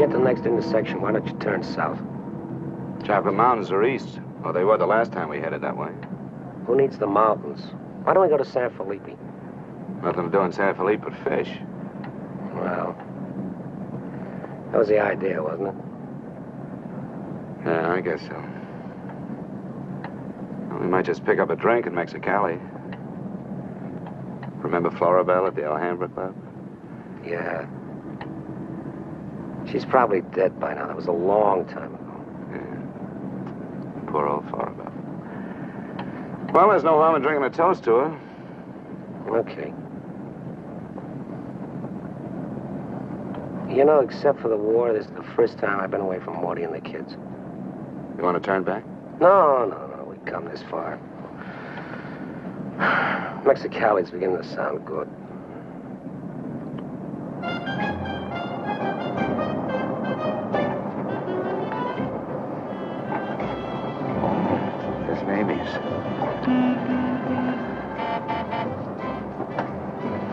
get to the next intersection, why don't you turn south? Chocolate Mountains are east. Well, they were the last time we headed that way. Who needs the mountains? Why don't we go to San Felipe? Nothing to do in San Felipe but fish. Well, that was the idea, wasn't it? Yeah, I guess so. Well, we might just pick up a drink in Mexicali. Remember Floribel at the Alhambra Club? Yeah. She's probably dead by now. That was a long time ago. Yeah. Poor old Floribel. Well, there's no harm in drinking a toast to her. Okay. You know, except for the war, this is the first time I've been away from Morty and the kids. You want to turn back? No. We've come this far. Mexicali's beginning to sound good. There's babies.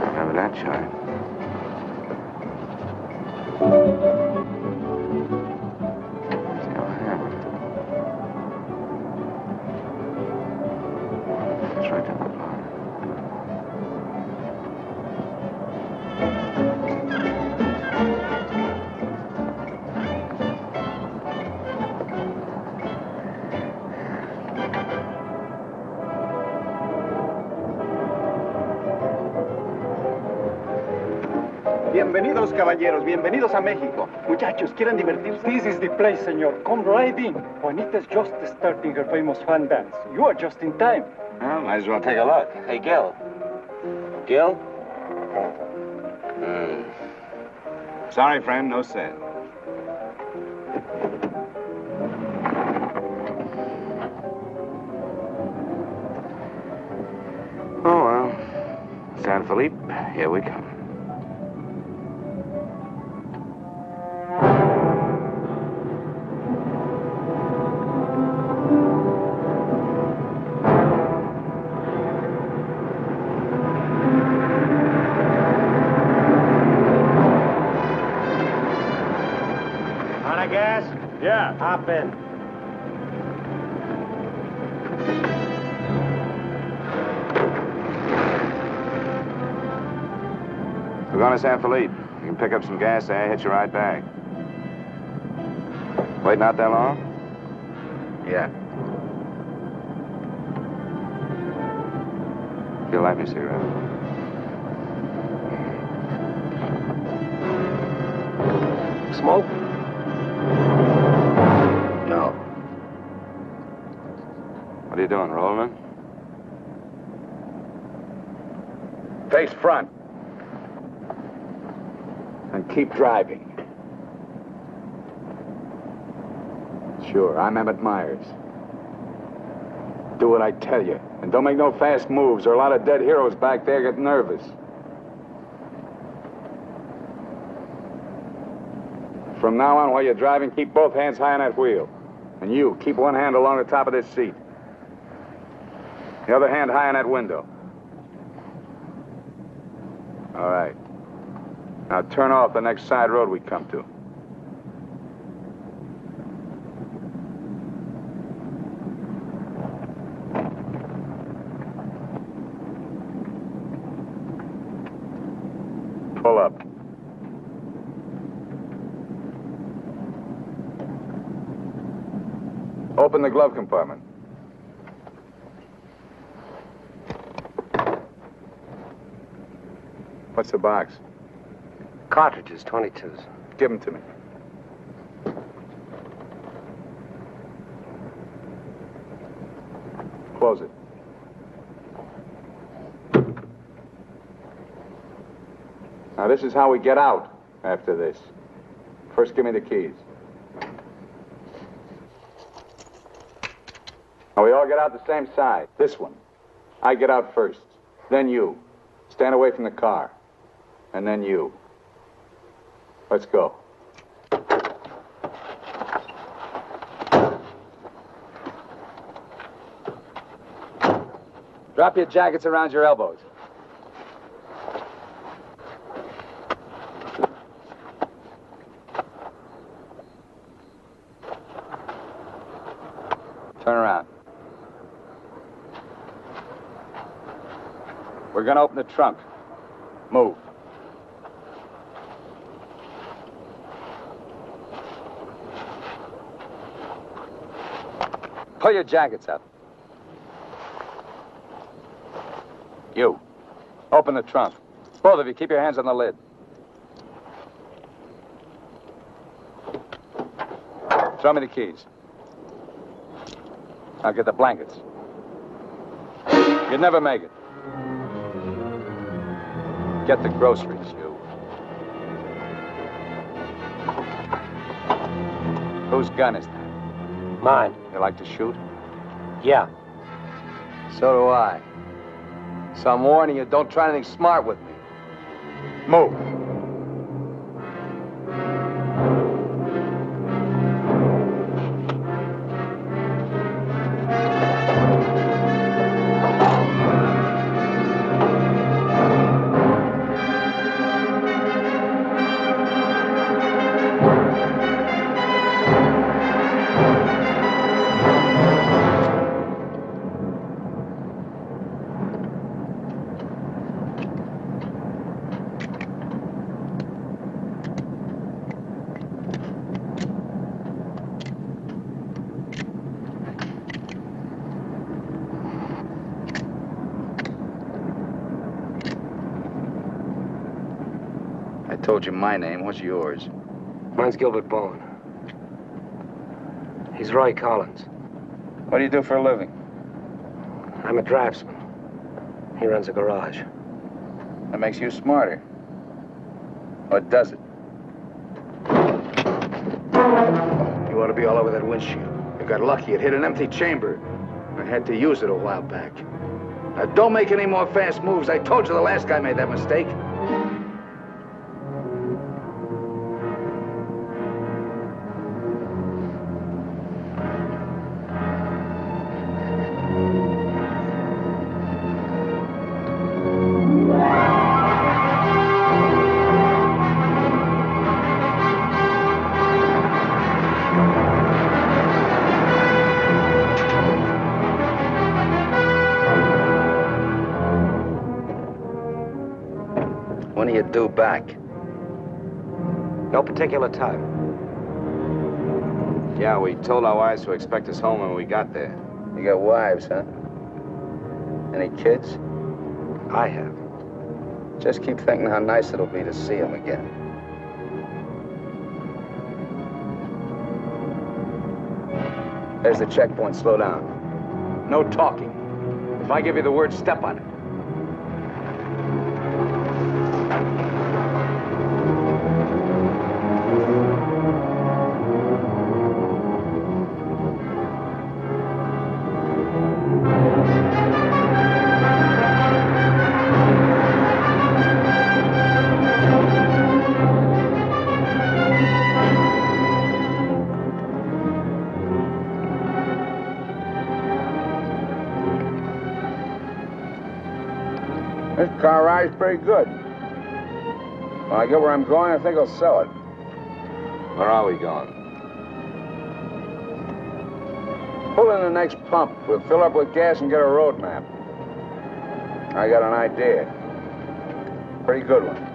Remember that chime? It's right down the block. Bienvenidos, caballeros. Bienvenidos a México. Muchachos, ¿quieren divertirse? This is the place, senor. Come right in. Juanita's just starting her famous fan dance. You are just in time. Well, might as well take a look. Hey, Gil. Gil? Sorry, friend, no sale. Oh, well. San Felipe, here we come. Yeah. Hop in. We're going to San Felipe. You can pick up some gas there, hitch a ride back. Waiting out that long? Yeah. You'll light me a cigarette. Smoke? No. What are you doing, rolling? Face front. And keep driving. Sure, I'm Emmett Myers. Do what I tell you. And don't make no fast moves, or a lot of dead heroes back there get nervous. From now on, while you're driving, keep both hands high on that wheel. And you, keep one hand along the top of this seat. The other hand high on that window. All right. Now turn off the next side road we come to. Pull up. Open the glove compartment. What's the box? Cartridges, 22s. Give them to me. Close it. Now, this is how we get out after this. First, give me the keys. Now, we all get out the same side. This one. I get out first. Then you. Stand away from the car. And then you. Let's go. Drop your jackets around your elbows. We're gonna open the trunk. Move. Pull your jackets up. You. Open the trunk. Both of you, keep your hands on the lid. Throw me the keys. I'll get the blankets. You'd never make it. Get the groceries, you. Whose gun is that? Mine. You like to shoot? Yeah. So do I. So I'm warning you, don't try anything smart with me. Move. I told you my name. What's yours? Mine's Gilbert Bowen. He's Roy Collins. What do you do for a living? I'm a draftsman. He runs a garage. That makes you smarter. Or does it? You ought to be all over that windshield. You got lucky. It hit an empty chamber. I had to use it a while back. Now, don't make any more fast moves. I told you the last guy made that mistake. When are you due back? No particular time. Yeah, we told our wives to expect us home when we got there. You got wives, huh? Any kids? I have. Just keep thinking how nice it'll be to see them again. There's the checkpoint. Slow down. No talking. If I give you the word, step on it. This car ride's pretty good. When I get where I'm going, I think I'll sell it. Where are we going? Pull in the next pump. We'll fill up with gas and get a road map. I got an idea. Pretty good one.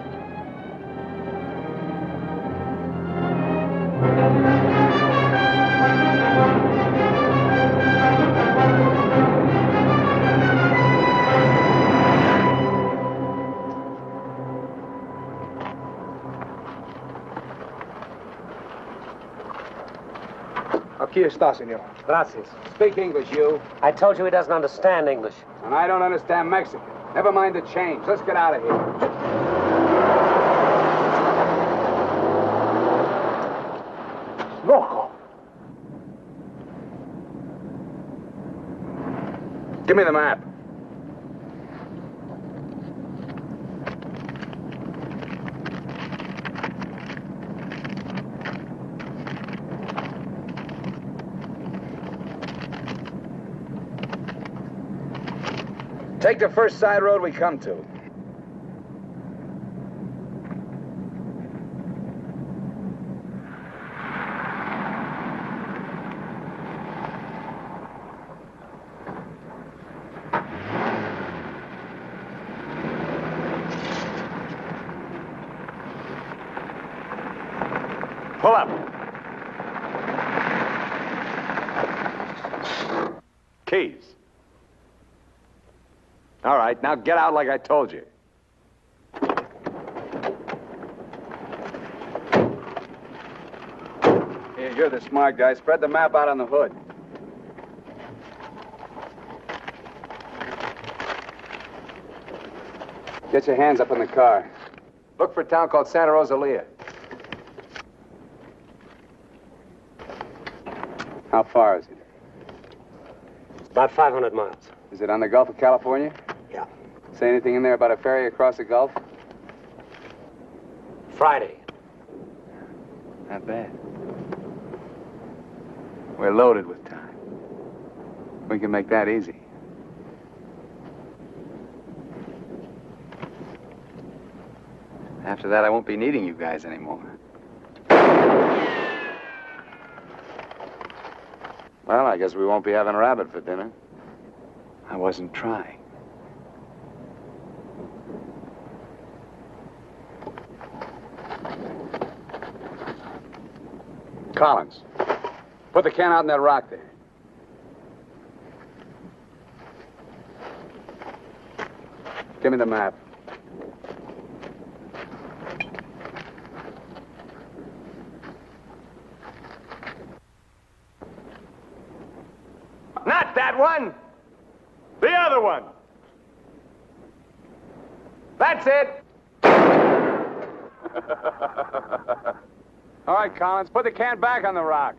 Aquí está, señor. Gracias. Speak English, you. I told you he doesn't understand English. And I don't understand Mexican. Never mind the change. Let's get out of here. Loco. Give me the map. Take the first side road we come to. Pull up. Keys. All right, now get out like I told you. Here, you're the smart guy. Spread the map out on the hood. Get your hands up in the car. Look for a town called Santa Rosalia. How far is it? About 500 miles. Is it on the Gulf of California? Yeah. Say anything in there about a ferry across the Gulf? Friday. Not bad. We're loaded with time. We can make that easy. After that, I won't be needing you guys anymore. Well, I guess we won't be having rabbit for dinner. I wasn't trying. Collins, put the can out in that rock there. Give me the map. Not that one. The other one. That's it. All right, Collins, put the can back on the rock.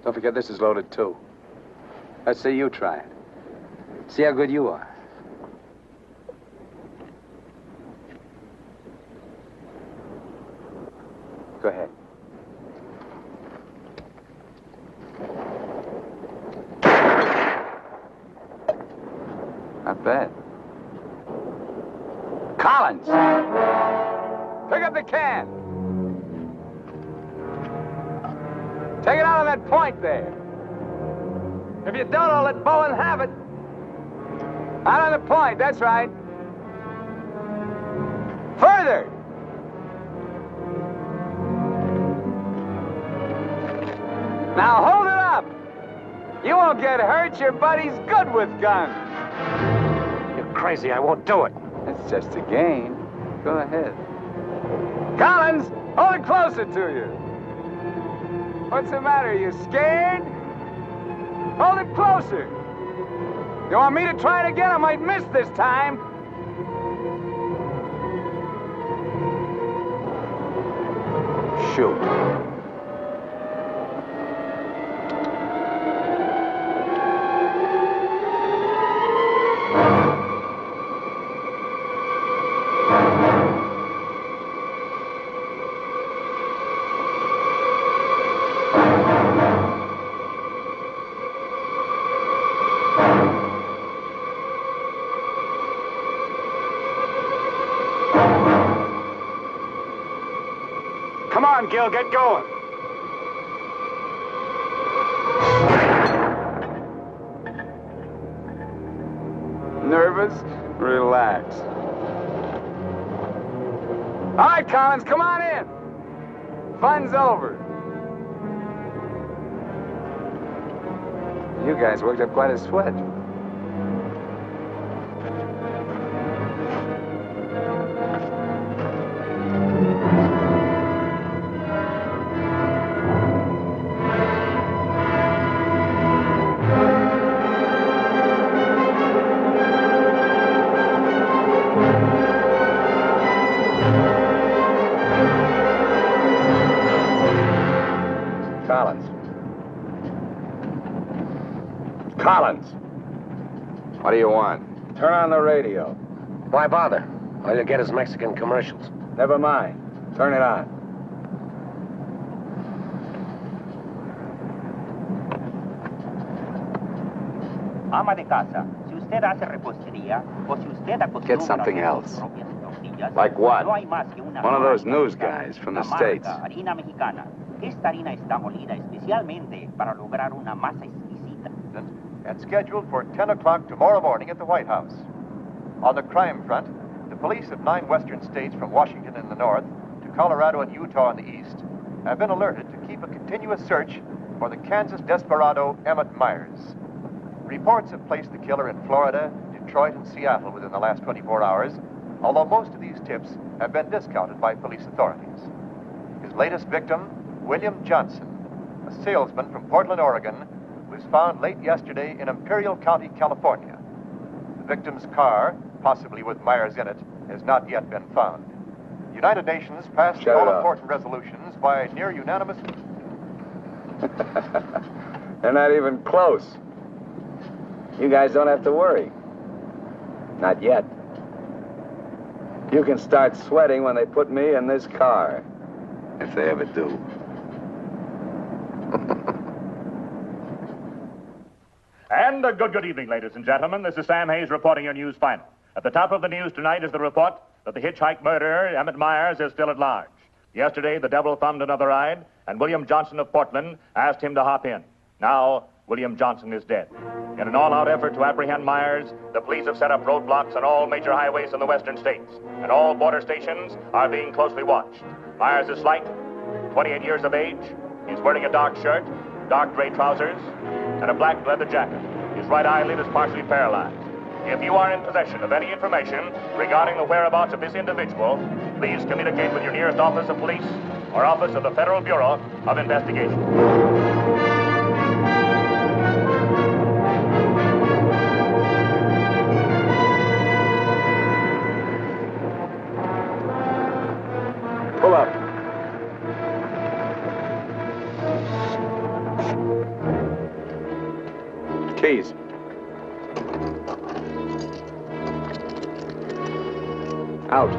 Don't forget this is loaded, too. Let's see you try it. See how good you are. Go ahead. Not bad. Collins! Pick up the can! Take it out on that point there. If you don't, I'll let Bowen have it. Out on the point, that's right. Further! Now hold it up! You won't get hurt, your buddy's good with guns. You're crazy, I won't do it. It's just a game. Go ahead. Collins, hold it closer to you. What's the matter? You scared? Hold it closer. You want me to try it again? I might miss this time. Shoot. Come on, Gil, get going. Nervous? Relax. All right, Collins, come on in. Fun's over. You guys worked up quite a sweat. Collins. What do you want? Turn on the radio. Why bother? All you'll get is Mexican commercials. Never mind. Turn it on. Ama de casa, si usted hace repostería o si usted acostumbra Get something a else. sus propias tortillas, Like what? no hay más que una One of those sola news cosa, guys from the la States. marca harina mexicana. Esta harina está molida especialmente para lograr una masa exquisita. And scheduled for 10 o'clock tomorrow morning at the White House. On the crime front, the police of 9 western states from Washington in the north to Colorado and Utah in the east have been alerted to keep a continuous search for the Kansas desperado Emmett Myers. Reports have placed the killer in Florida, Detroit, and Seattle within the last 24 hours, although most of these tips have been discounted by police authorities. His latest victim, William Johnson, a salesman from Portland, Oregon, was found late yesterday in Imperial County, California. The victim's car, possibly with Myers in it, has not yet been found. The United Nations passed Shut it off. all-important resolutions by near unanimous... They're not even close. You guys don't have to worry. Not yet. You can start sweating when they put me in this car. If they ever do. And a good evening, ladies and gentlemen. This is Sam Hayes reporting your news final. At the top of the news tonight is the report that the Hitch-Hike murderer, Emmett Myers, is still at large. Yesterday, the devil thumbed another ride, and William Johnson of Portland asked him to hop in. Now, William Johnson is dead. In an all-out effort to apprehend Myers, the police have set up roadblocks on all major highways in the western states, and all border stations are being closely watched. Myers is slight, 28 years of age. He's wearing a dark shirt, dark gray trousers, and a black leather jacket. His right eyelid is partially paralyzed. If you are in possession of any information regarding the whereabouts of this individual, please communicate with your nearest office of police or office of the Federal Bureau of Investigation. Pull up. Keys. Out.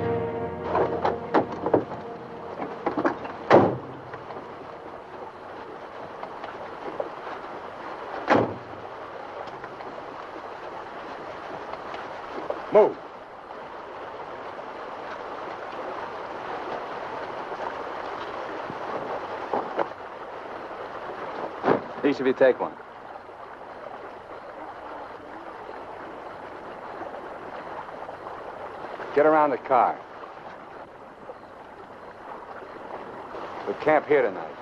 Move. Each of you take one. Get around the car. We camp here tonight.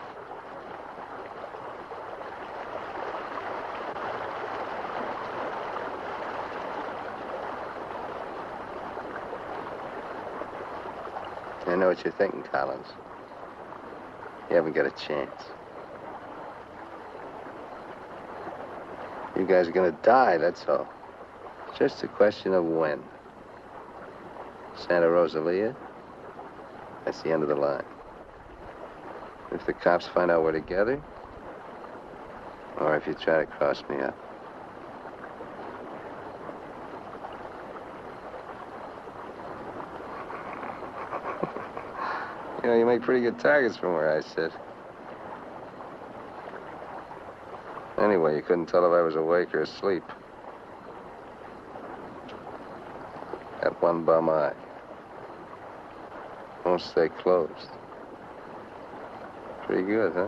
I know what you're thinking, Collins. You haven't got a chance. You guys are gonna die, that's all. It's just a question of when. Santa Rosalia, that's the end of the line. If the cops find out we're together, or if you try to cross me up. You know, you make pretty good targets from where I sit. Anyway, you couldn't tell if I was awake or asleep. Got one bum eye. Won't stay closed. Pretty good, huh?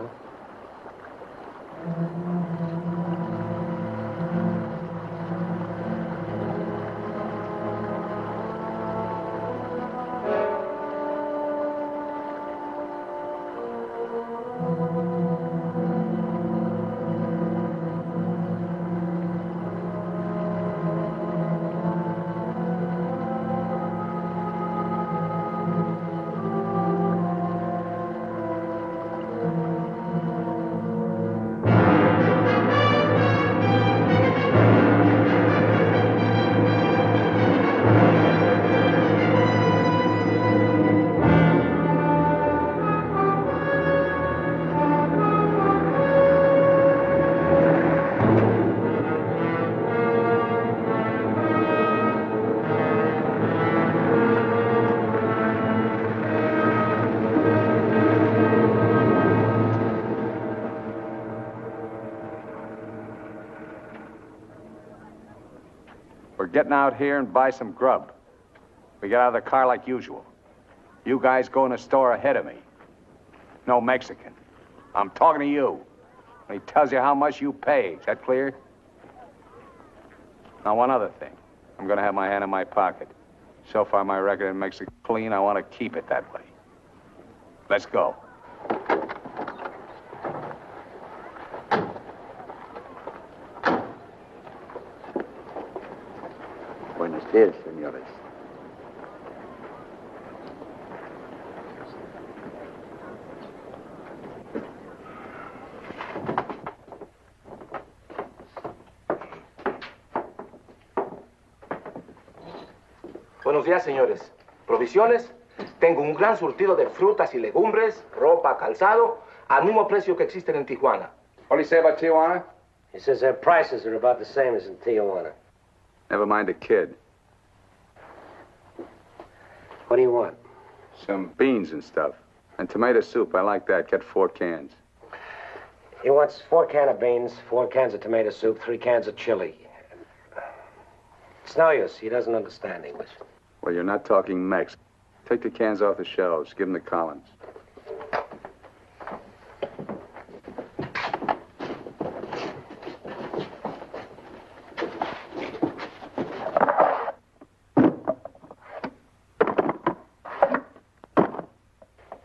We're getting out here and buy some grub. We get out of the car like usual. You guys go in the store ahead of me. No Mexican. I'm talking to you. And he tells you how much you pay. Is that clear? Now, one other thing. I'm gonna have my hand in my pocket. So far, my record makes it clean. I want to keep it that way. Let's go. Buenos días, señores. Buenos días, señores. ¿Provisiones? Tengo un gran surtido de frutas y legumbres, ropa, calzado, al mismo precio que existen en Tijuana. What do you say about Tijuana? He says their prices are about the same as in Tijuana. Never mind the kid. What do you want? Some beans and stuff. And tomato soup. I like that. Get 4 cans. He wants 4 cans of beans, 4 cans of tomato soup, 3 cans of chili. It's no use. He doesn't understand English. Well, you're not talking Mex. Take the cans off the shelves. Give them to Collins.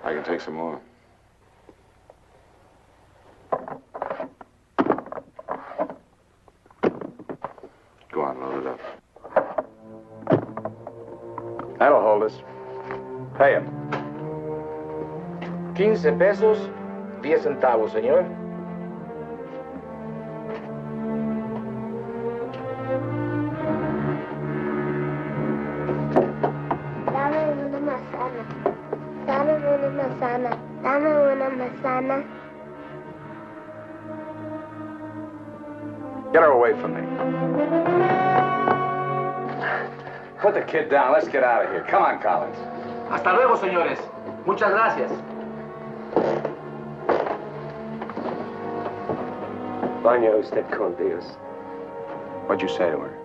I can take some more. Go on, load it up. That'll hold us. Pay him. 15 pesos, 10 centavos, señor. Dame una manzana. Dame una manzana. Dame una manzana. Get her away from me. Put the kid down. Let's get out of here. Come on, Collins. Hasta luego, señores. Muchas gracias. Vaya usted con Dios. What'd you say to her?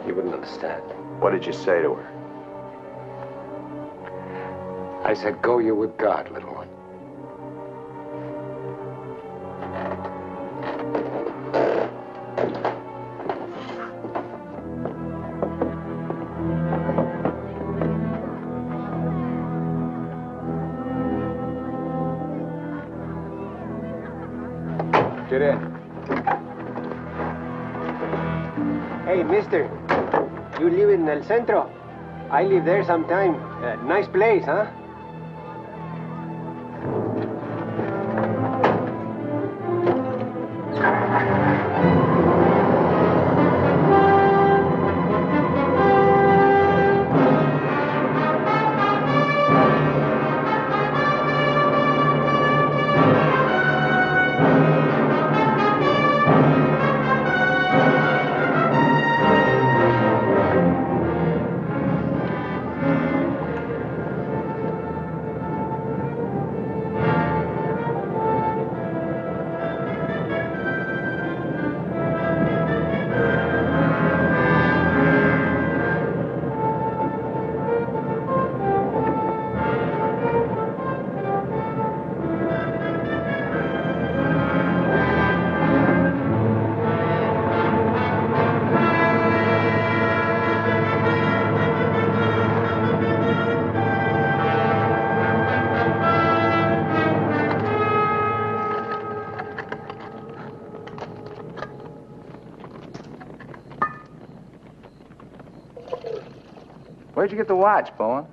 You wouldn't understand. What did you say to her? I said, go you with God, little one. Get in. Hey, mister. You live in El Centro? I live there sometime. Nice place, huh? Where'd you get the watch, Bowen?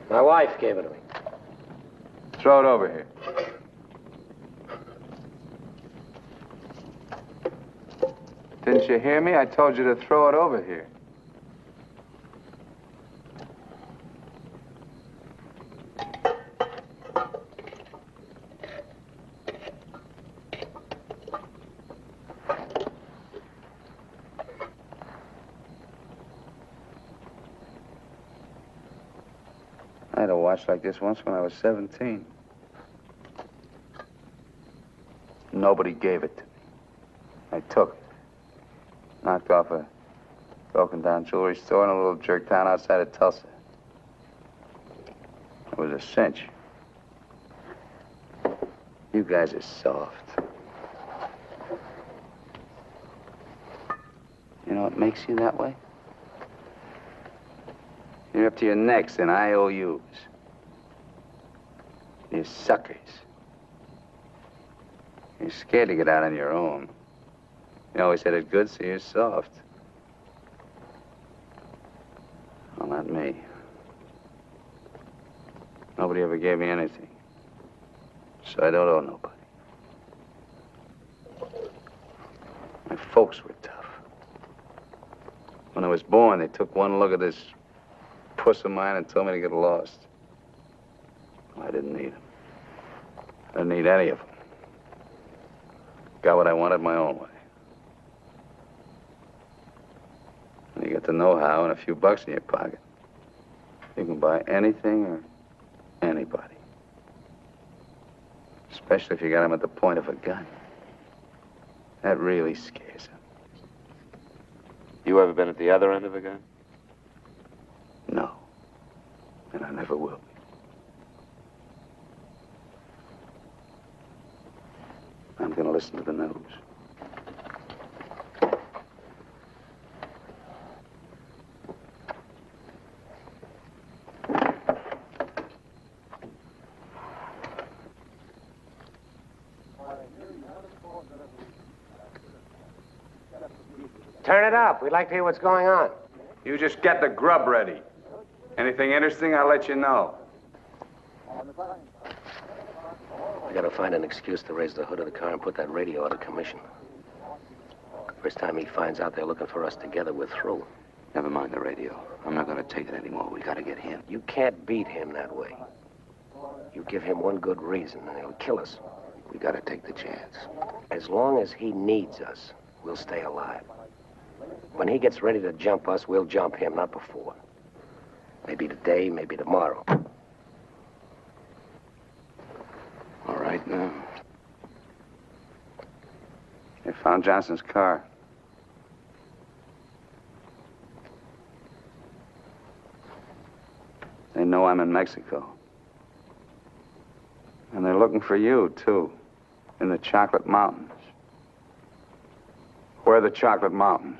My wife gave it to me. Throw it over here. Didn't you hear me? I told you to throw it over here. I had a watch like this once when I was 17. Nobody gave it to me. I took it. Knocked off a broken-down jewelry store in a little jerk town outside of Tulsa. It was a cinch. You guys are soft. You know what makes you that way? You're up to your necks in IOUs. You're suckers. You're scared to get out on your own. You always had it good, so you're soft. Well, not me. Nobody ever gave me anything. So I don't owe nobody. My folks were tough. When I was born, they took one look at this puss of mine and told me to get lost. Well, I didn't need them. I didn't need any of them. Got what I wanted my own way. And you get the know-how and a few bucks in your pocket. You can buy anything or anybody. Especially if you got them at the point of a gun. That really scares them. You ever been at the other end of a gun? No. And I never will be. I'm gonna listen to the news. Turn it up. We'd like to hear what's going on. You just get the grub ready. Anything interesting, I'll let you know. I gotta find an excuse to raise the hood of the car and put that radio out of commission. First time he finds out they're looking for us together, we're through. Never mind the radio. I'm not gonna take it anymore. We gotta get him. You can't beat him that way. You give him one good reason, and he'll kill us. We gotta take the chance. As long as he needs us, we'll stay alive. When he gets ready to jump us, we'll jump him, not before. Maybe today, maybe tomorrow. All right, now. They found Johnson's car. They know I'm in Mexico. And they're looking for you, too, in the Chocolate Mountains. Where are the Chocolate Mountains?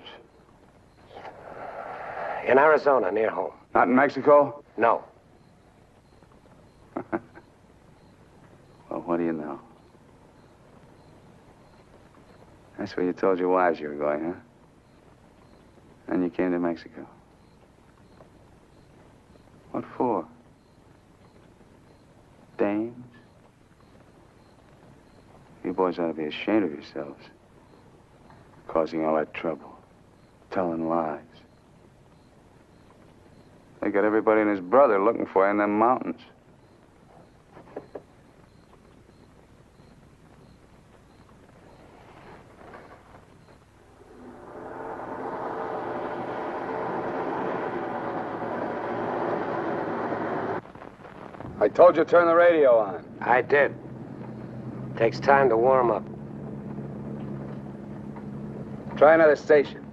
In Arizona, near home. Not in Mexico? No. Well, what do you know? That's where you told your wives you were going, huh? And you came to Mexico. What for? Dames? You boys ought to be ashamed of yourselves. Causing all that trouble. Telling lies. They got everybody and his brother looking for you in them mountains. I told you to turn the radio on. I did. Takes time to warm up. Try another station.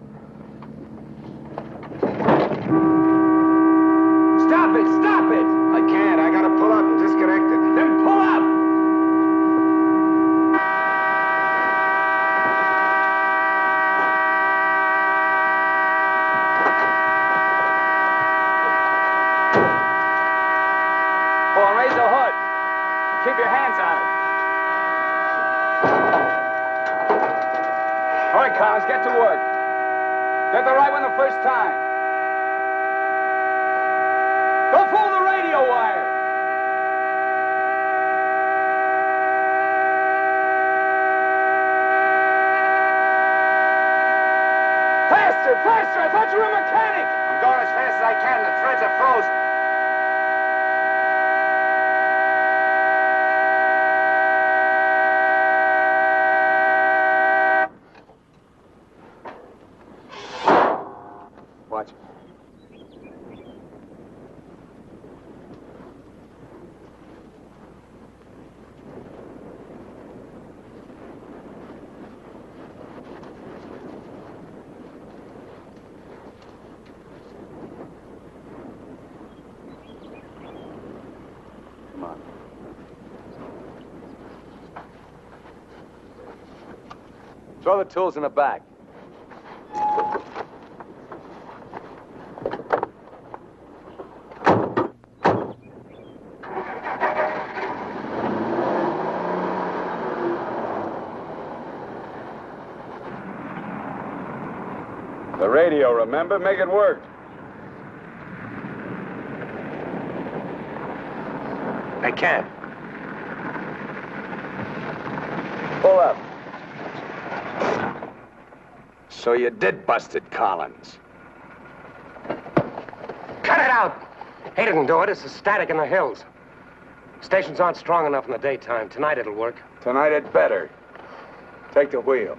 Stop it! Stop it! I can't. I gotta pull up and disconnect it. Then pull up! Oh, and raise the hood. Keep your hands on it. All right, Collins, get to work. Get the right one the first time. Don't fool the radio wire. Faster, faster! I thought you were a mechanic. I'm going as fast as I can. The threads are frozen. Watch it. Come on. Throw the tools in the back. The radio, remember? Make it work. They can't. Pull up. So you did bust it, Collins. Cut it out! He didn't do it. It's the static in the hills. Stations aren't strong enough in the daytime. Tonight it'll work. Tonight it better. Take the wheel.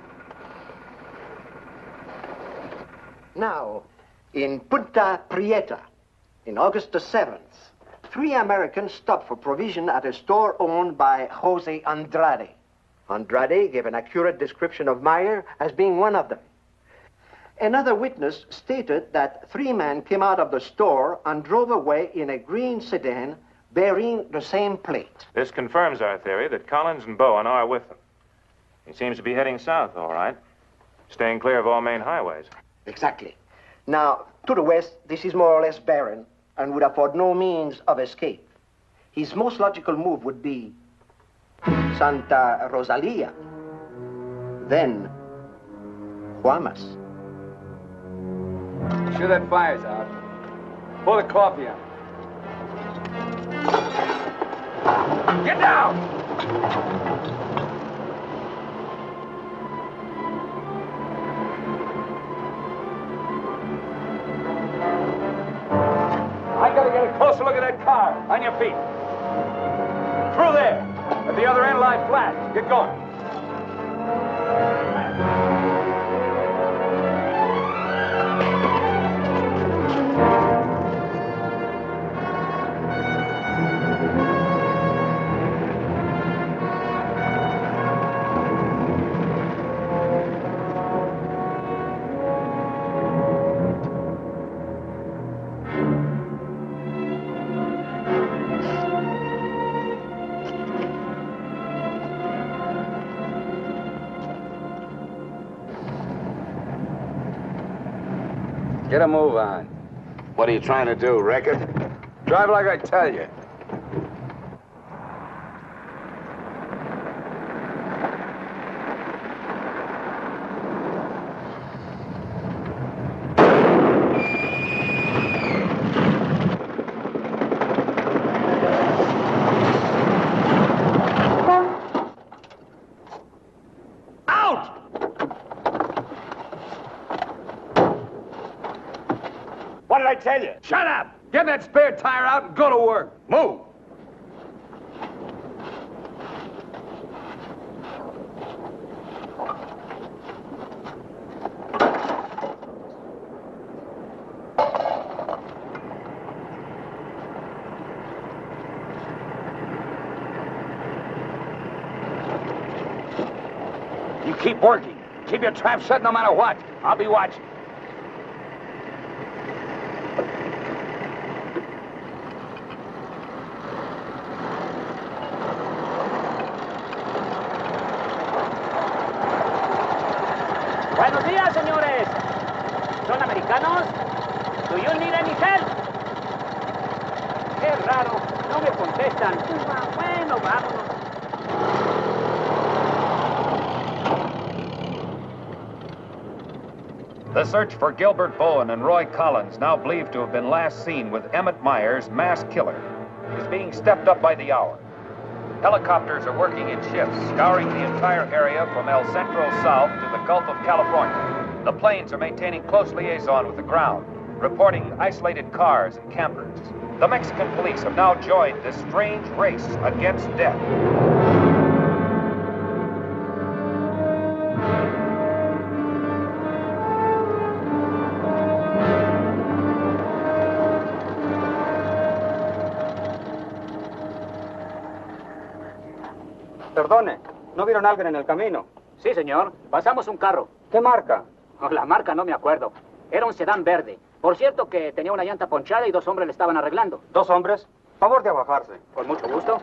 Now, in Punta Prieta, in August the 7th, 3 Americans stopped for provision at a store owned by Jose Andrade. Andrade gave an accurate description of Meyer as being one of them. Another witness stated that 3 men came out of the store and drove away in a green sedan bearing the same plate. This confirms our theory that Collins and Bowen are with them. He seems to be heading south, all right, staying clear of all main highways. Exactly. Now, to the west, this is more or less barren and would afford no means of escape. His most logical move would be Santa Rosalia, then Guamas. Sure that fire's out. Pour the coffee on. Get down! I gotta get a closer look at that car. On your feet. Through there. At the other end, lie flat. Get going. Get a move on. What are you trying to do, wreck it? Drive like I tell you. What did I tell you? Shut up! Get that spare tire out and go to work. Move! You keep working. Keep your trap shut no matter what. I'll be watching. Buenos días, señores. ¿Son americanos? Do you need any help? Qué raro, no me contestan. Bueno, vámonos. The search for Gilbert Bowen and Roy Collins, now believed to have been last seen with Emmett Myers, mass killer, is being stepped up by the hour. Helicopters are working in shifts, scouring the entire area from El Centro south to the Gulf of California. The planes are maintaining close liaison with the ground, reporting isolated cars and campers. The Mexican police have now joined this strange race against death. Perdone, ¿no vieron a alguien en el camino? Sí, señor. Pasamos un carro. ¿Qué marca? Oh, la marca no me acuerdo. Era un sedán verde. Por cierto que tenía una llanta ponchada y 2 hombres le estaban arreglando. ¿2 hombres? Favor de abajarse. Con mucho gusto.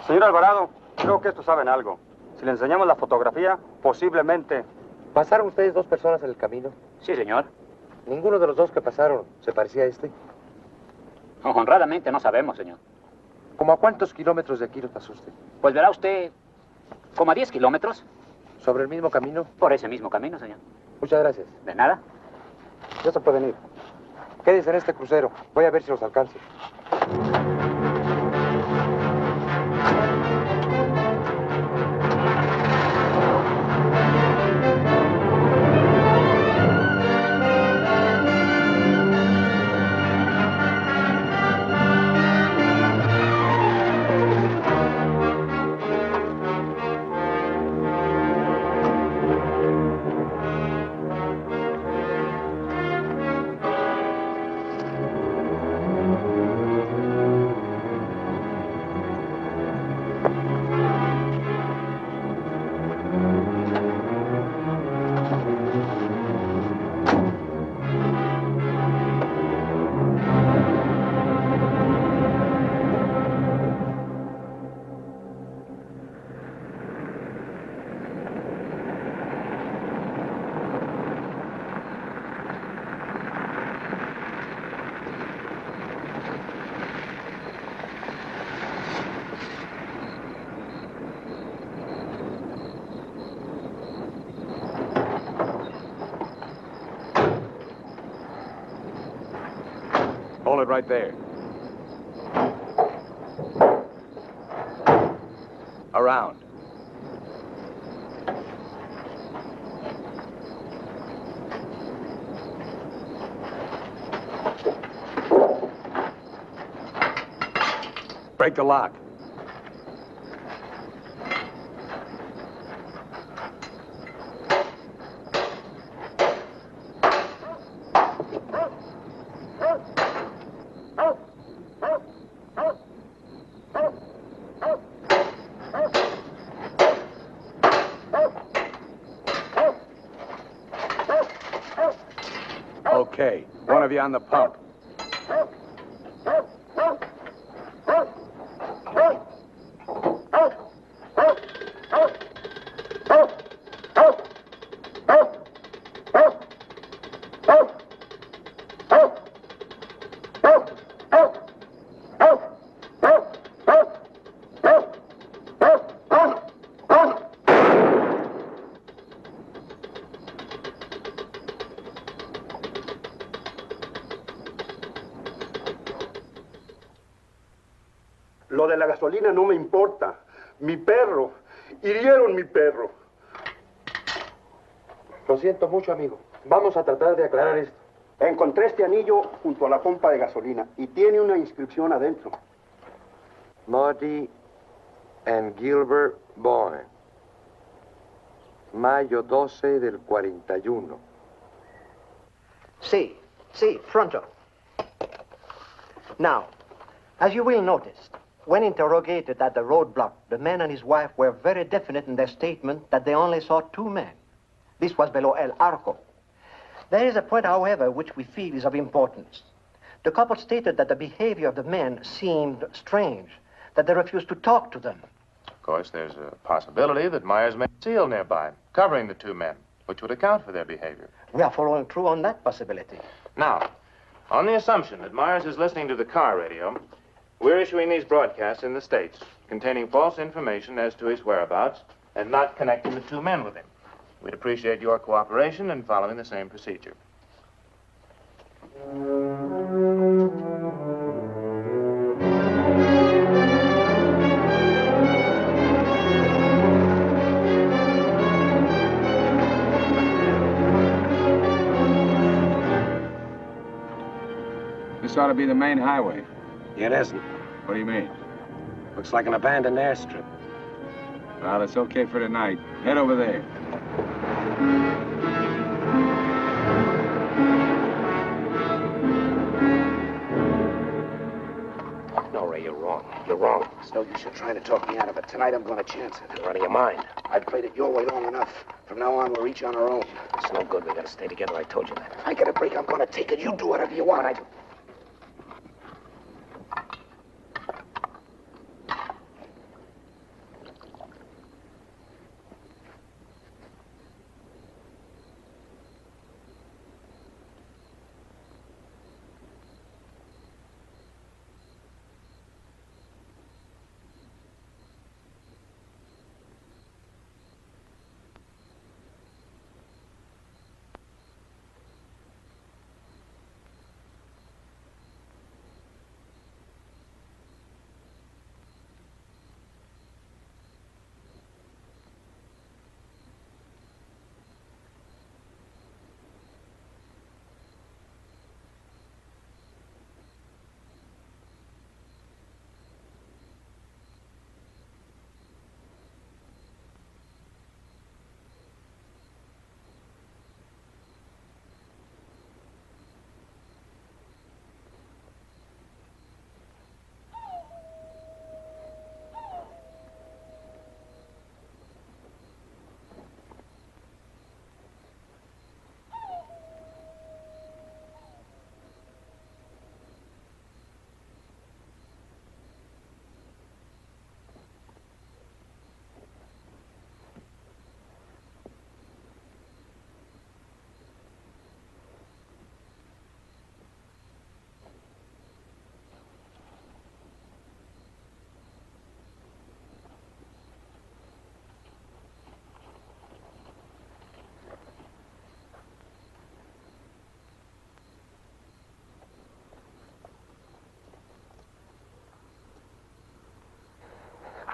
Señor Alvarado, creo que estos saben algo. Si le enseñamos la fotografía, posiblemente... ¿Pasaron ustedes 2 personas en el camino? Sí, señor. ¿Ninguno de los 2 que pasaron se parecía a este? Honradamente no sabemos, señor. ¿Cómo a cuántos kilómetros de aquí nos pasó usted? Pues verá usted, como a 10 kilómetros. ¿Sobre el mismo camino? Por ese mismo camino, señor. Muchas gracias. De nada. Ya se pueden ir. Quédense en este crucero. Voy a ver si los alcanzo. Hold it right there. Around. Break the lock. Okay, one of you on the pump. Lo de la gasolina no me importa. Mi perro. Hirieron mi perro. Lo siento mucho, amigo. Vamos a tratar de aclarar esto. Encontré este anillo junto a la pompa de gasolina y tiene una inscripción adentro. Marty and Gilbert Bowen. Mayo 12 del 41. Sí, pronto. Now, as you will notice, when interrogated at the roadblock, the man and his wife were very definite in their statement that they only saw two men. This was below El Arco. There is a point, however, which we feel is of importance. The couple stated that the behavior of the men seemed strange, that they refused to talk to them. Of course, there's a possibility that Myers may have a seal nearby, covering the two men, which would account for their behavior. We are following through on that possibility. Now, on the assumption that Myers is listening to the car radio, we're issuing these broadcasts in the States, containing false information as to his whereabouts and not connecting the two men with him. We'd appreciate your cooperation in following the same procedure. This ought to be the main highway. It isn't. What do you mean? Looks like an abandoned airstrip. Well, it's okay for tonight. Head over there. No, Ray, you're wrong. You're wrong. It's no use you trying to talk me out of it. Tonight I'm going to chance it. You're out of your mind. I've played it your way long enough. From now on, we're each on our own. It's no good. We gotta stay together. I told you that. If I get a break, I'm going to take it. You do whatever you want.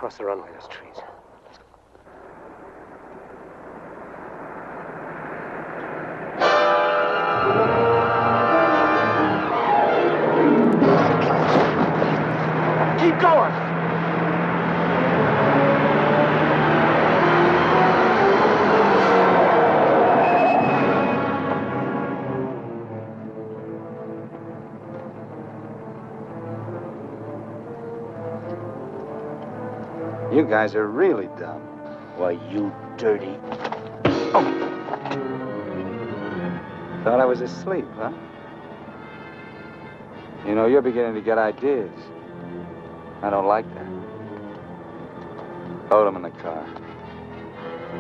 across the runway, those trees. Keep going! You guys are really dumb. Why, you dirty... Thought I was asleep, huh? You know, you're beginning to get ideas. I don't like that. Hold him in the car.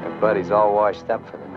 Your buddy's all washed up for the night.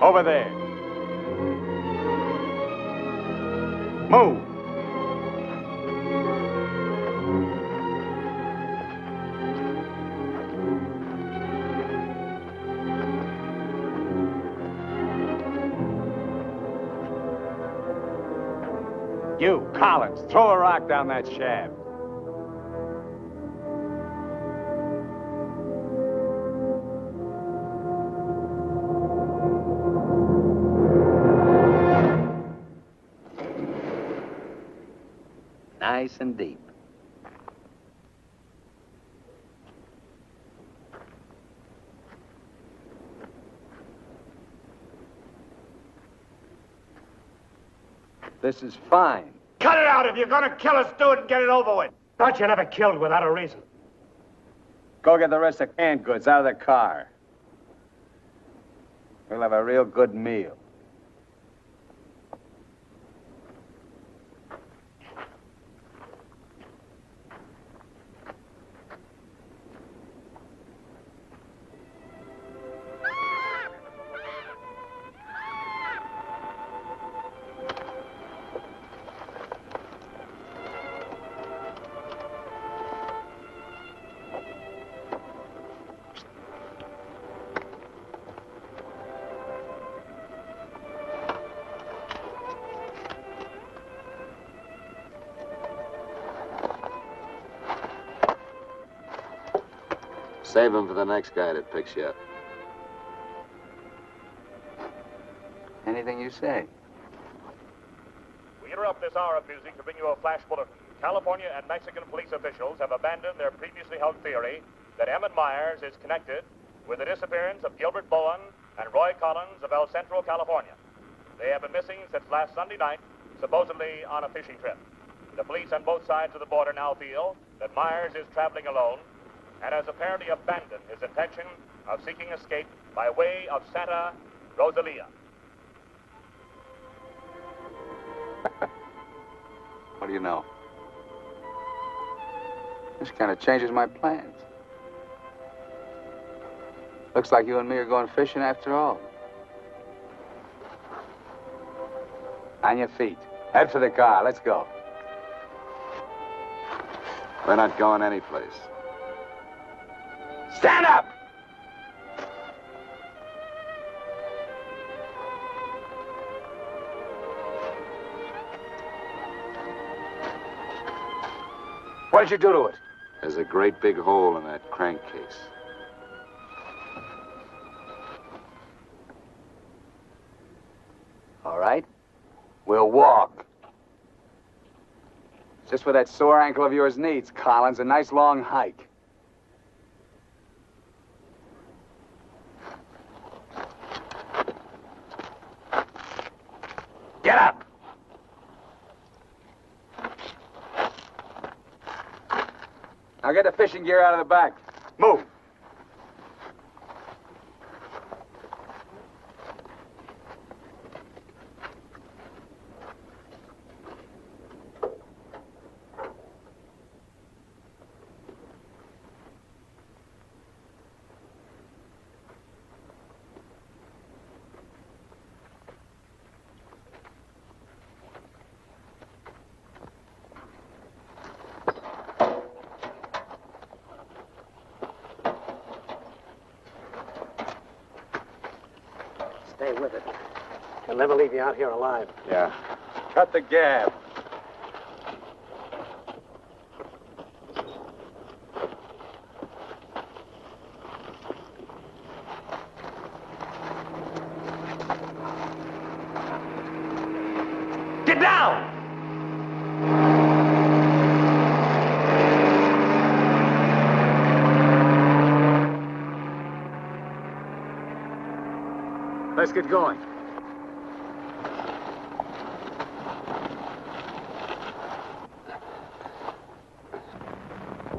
Over there. Move. You, Collins, throw a rock down that shaft. Nice and deep. This is fine. Cut it out. If you're gonna kill us, do it and get it over with. Thought you never killed without a reason. Go get the rest of canned goods out of the car. We'll have a real good meal. Save him for the next guy that picks you up. Anything you say. We interrupt this hour of music to bring you a flash bulletin. California and Mexican police officials have abandoned their previously held theory that Emmett Myers is connected with the disappearance of Gilbert Bowen and Roy Collins of El Centro, California. They have been missing since last Sunday night, supposedly on a fishing trip. The police on both sides of the border now feel that Myers is traveling alone and has apparently abandoned his intention of seeking escape by way of Santa Rosalia. What do you know? This kind of changes my plans. Looks like you and me are going fishing after all. On your feet. Head for the car. Let's go. We're not going anyplace. Stand up! What did you do to it? There's a great big hole in that crankcase. All right. We'll walk. Just what that sore ankle of yours needs, Collins. A nice long hike. Get up! Now get the fishing gear out of the back. Move. stay with it. He'll never leave you out here alive. Yeah. Cut the gab. Get down! Let's get going.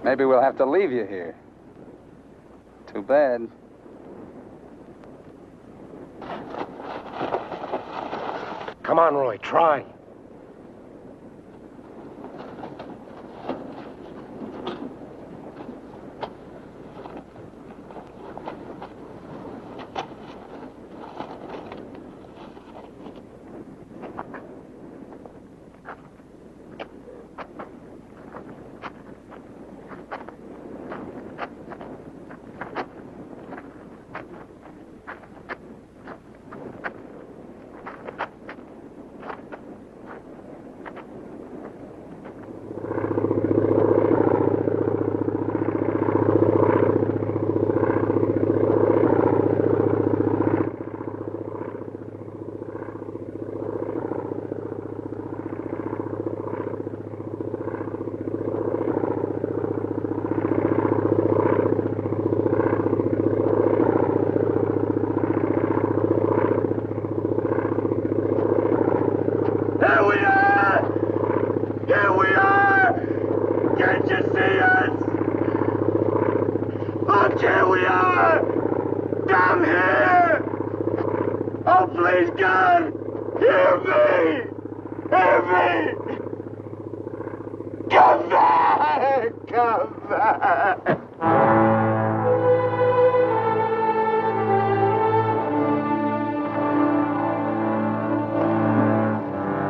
Maybe we'll have to leave you here. Too bad. Come on, Roy, try.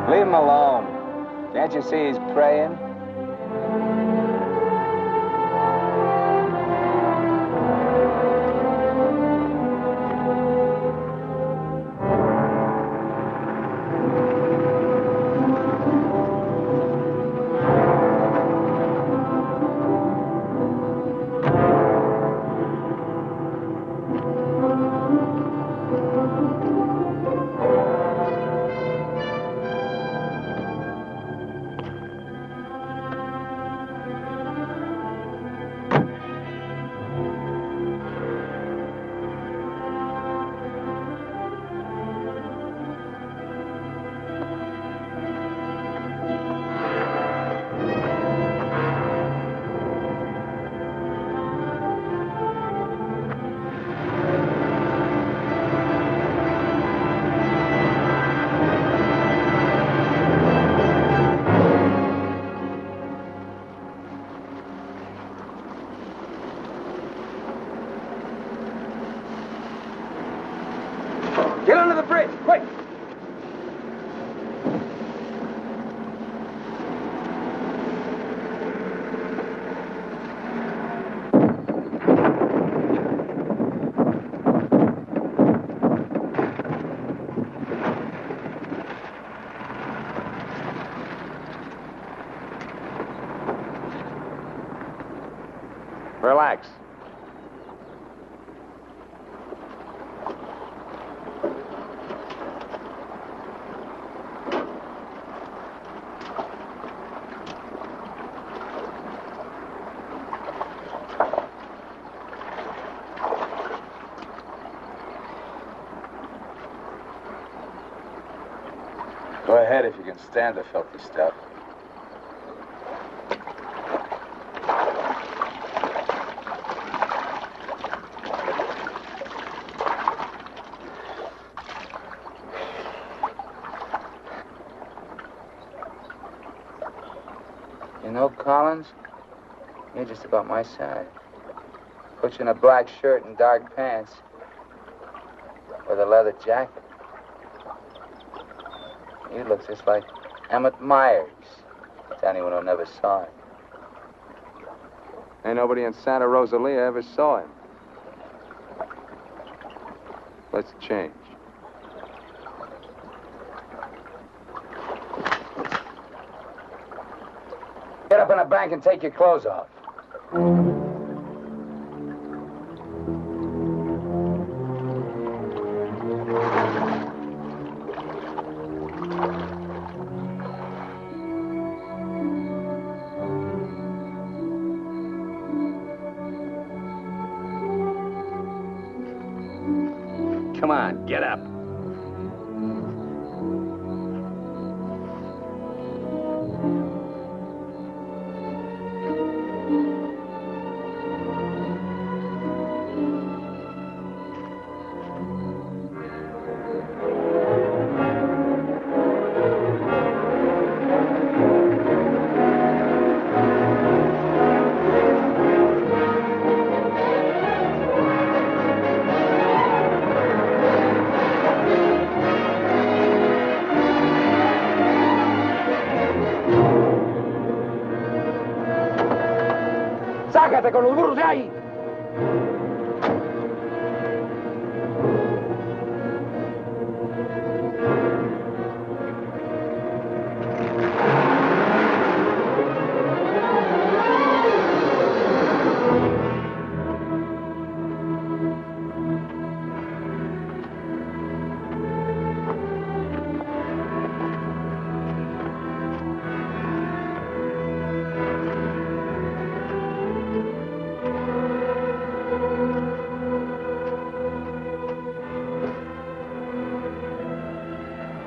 Leave him alone. Can't you see he's praying? Get under the bridge, quick! Relax. Go ahead if you can stand the filthy stuff. You know, Collins, you're just about my size. Put you in a black shirt and dark pants with a leather jacket. You look just like Emmett Myers, to anyone who never saw him. Ain't nobody in Santa Rosalia ever saw him. Let's change. in a bank and take your clothes off. Come on, get up. ¡Sácate con los burros de ahí!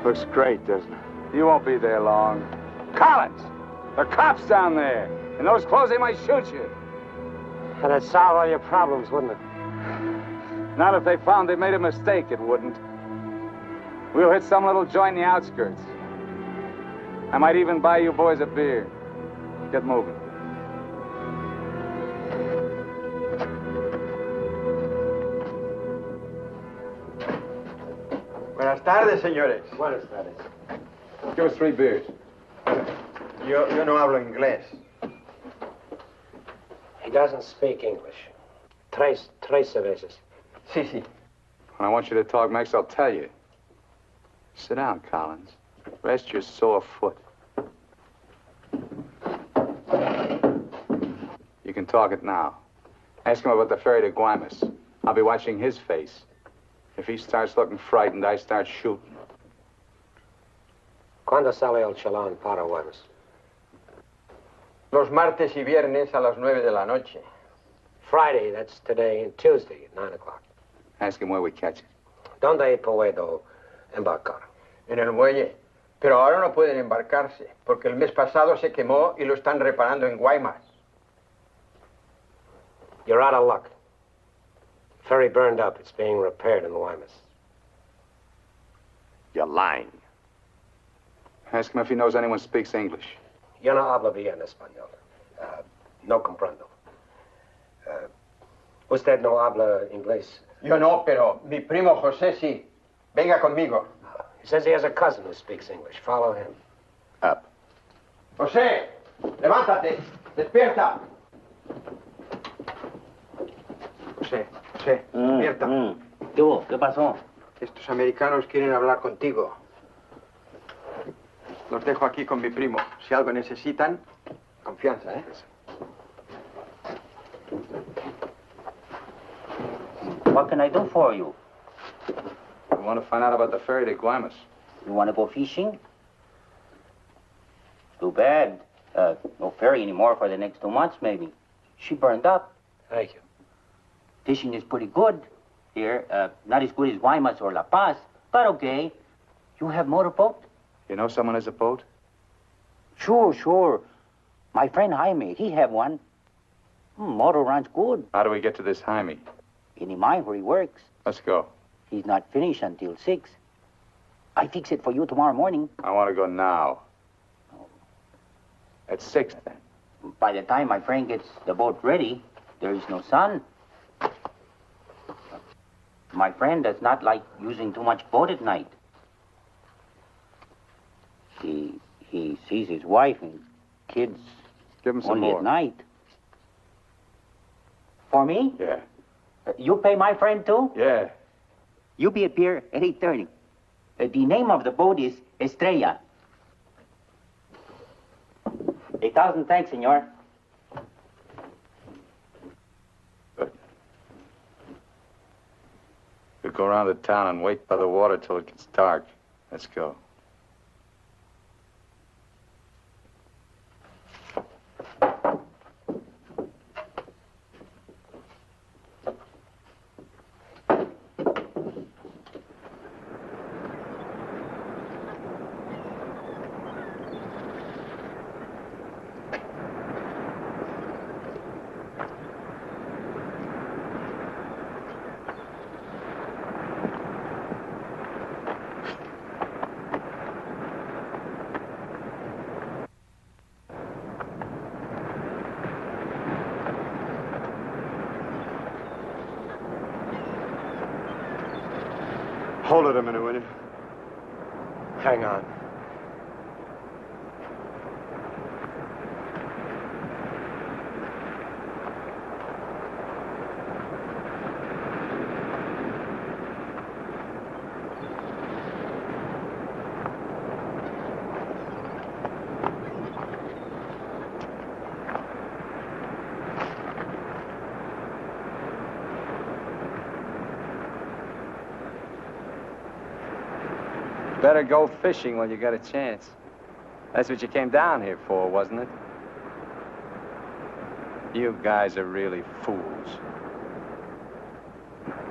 Looks great, doesn't it? You won't be there long. Collins! There are cops down there. In those clothes, they might shoot you. That'd solve all your problems, wouldn't it? Not if they found they made a mistake, it wouldn't. We'll hit some little joint in the outskirts. I might even buy you boys a beer. Get moving. Buenas tardes, señores. Buenas tardes. Give us 3 beers. Yo no hablo inglés. He doesn't speak English. Tres cervezas. Sí, sí. When I want you to talk next, I'll tell you. Sit down, Collins. Rest your sore foot. You can talk it now. Ask him about the ferry to Guaymas. I'll be watching his face. If he starts looking frightened, I start shooting. ¿Cuándo sale el chalán para Guaymas? Los martes y viernes a las 9 de la noche. Friday, that's today, and Tuesday at 9 o'clock. Ask him where we catch it. ¿Dónde puedo embarcar? En el muelle. Pero ahora no pueden embarcarse, porque el mes pasado se quemó y lo están reparando en Guaymas. You're out of luck. Ferry burned up. It's being repaired in Guaymas. You're lying. Ask him if he knows anyone speaks English. Yo no hablo bien español. No comprendo. Usted no habla inglés. Yo no, pero mi primo José sí. Venga conmigo. He says he has a cousin who speaks English. Follow him. Up. José, levántate. Despierta. José, despierta. ¿Qué pasó? Estos americanos quieren hablar contigo. Los dejo aquí con mi primo. Si algo necesitan, confianza, ¿eh? What can I do for you? We want to find out about the ferry to Guaymas. You want to go fishing? Too bad. No ferry anymore for the next 2 months, maybe. She burned up. Thank you. Fishing is pretty good here. Not as good as Guaymas or La Paz, but okay. You have motorboat? You know someone has a boat? Sure. My friend Jaime, he have one. Motor runs good. How do we get to this Jaime? In the mine where he works. Let's go. He's not finished until 6. I fix it for you tomorrow morning. I want to go now. At 6, then. By the time my friend gets the boat ready, there is no sun. My friend does not like using too much boat at night. He sees his wife and kids Give him some only more. at night. For me? Yeah. You pay my friend too? Yeah. You be at pier at 8:30. The name of the boat is Estrella. 1,000 thanks, senor. Good. We'll go around the town and wait by the water till it gets dark. Let's go. Hold it a minute, will you? Hang on. Better go fishing when you got a chance. That's what you came down here for, wasn't it? You guys are really fools.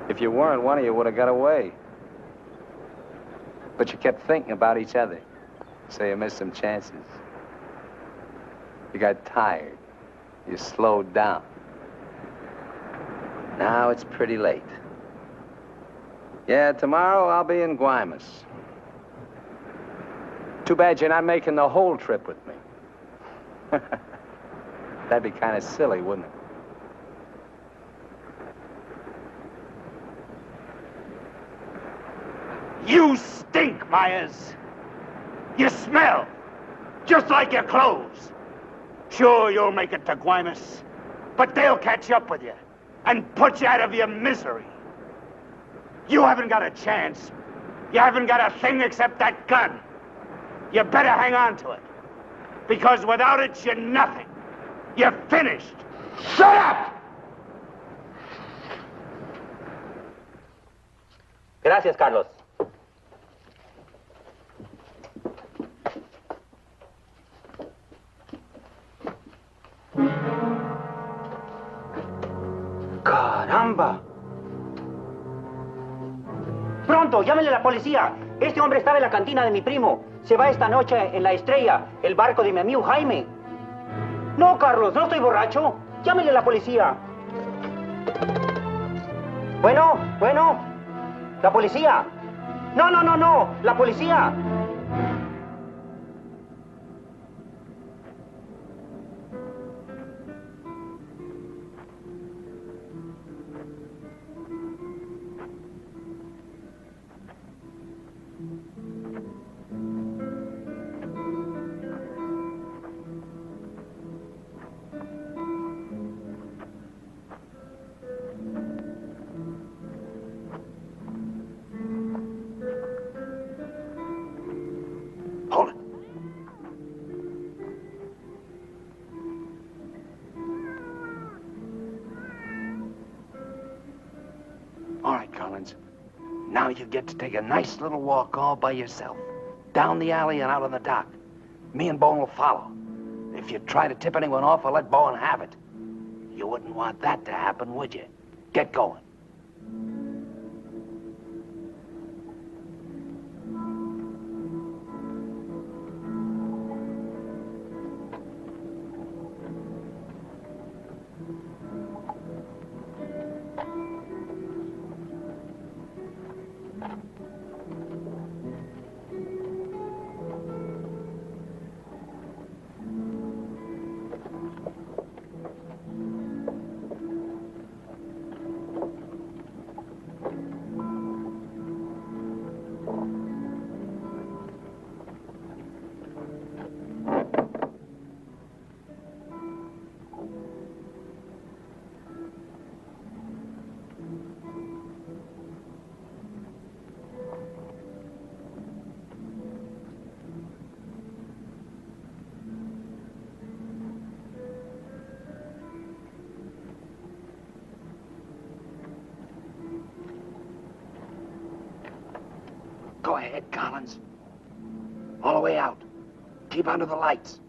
If you weren't, one of you would have got away. But you kept thinking about each other, so you missed some chances. You got tired. You slowed down. Now it's pretty late. Yeah, tomorrow I'll be in Guaymas. Too bad you're not making the whole trip with me. That'd be kind of silly, wouldn't it? You stink, Myers. You smell, just like your clothes. Sure, you'll make it to Guaymas, but they'll catch up with you and put you out of your misery. You haven't got a chance. You haven't got a thing except that gun. You better hang on to it, because without it, you're nothing. You're finished. Shut up! Gracias, Carlos. ¡Caramba! Pronto, llámenle a la policía. Este hombre estaba en la cantina de mi primo. Se va esta noche en la Estrella, el barco de mi amigo Jaime. No, Carlos, no estoy borracho. Llámenle a la policía. Bueno, la policía. No, la policía. All right, Collins. Now you get to take a nice little walk all by yourself. Down the alley and out on the dock. Me and Bowen will follow. If you try to tip anyone off, I'll let Bowen have it. You wouldn't want that to happen, would you? Get going. Go ahead, Collins. All the way out. Keep under the lights.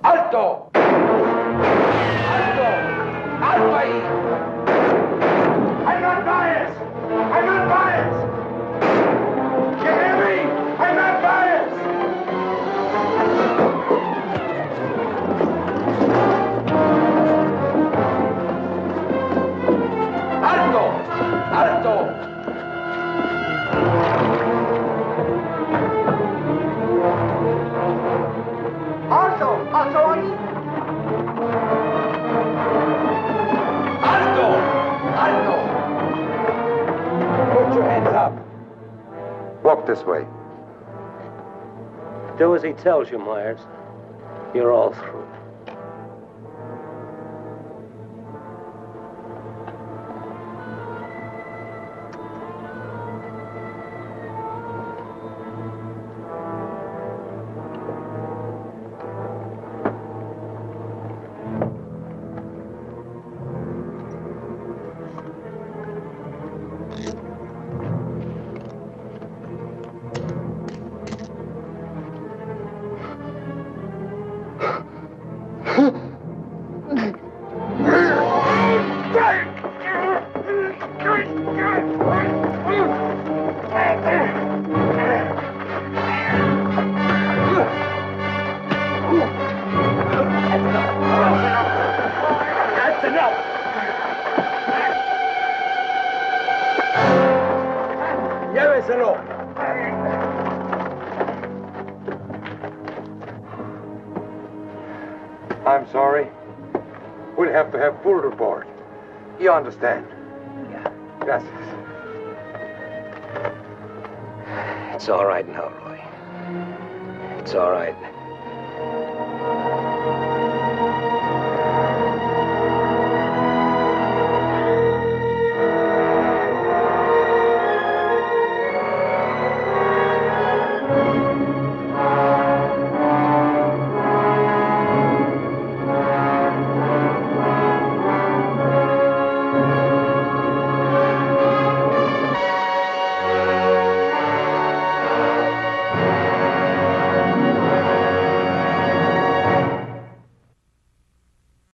¡Alto! ¡Alto! ¡Alto ahí! I'm not biased! I'm not biased! You hear me? I'm not biased! ¡Alto! ¡Alto! Also ahí. ¡Alto! ¡Alto! Put your hands up. Walk this way. Do as he tells you, Myers. You're all through. That's enough! Lléveselo! I'm sorry. We'll have to have full report. You understand? Yeah. Gracias. It's all right now, Roy. It's all right.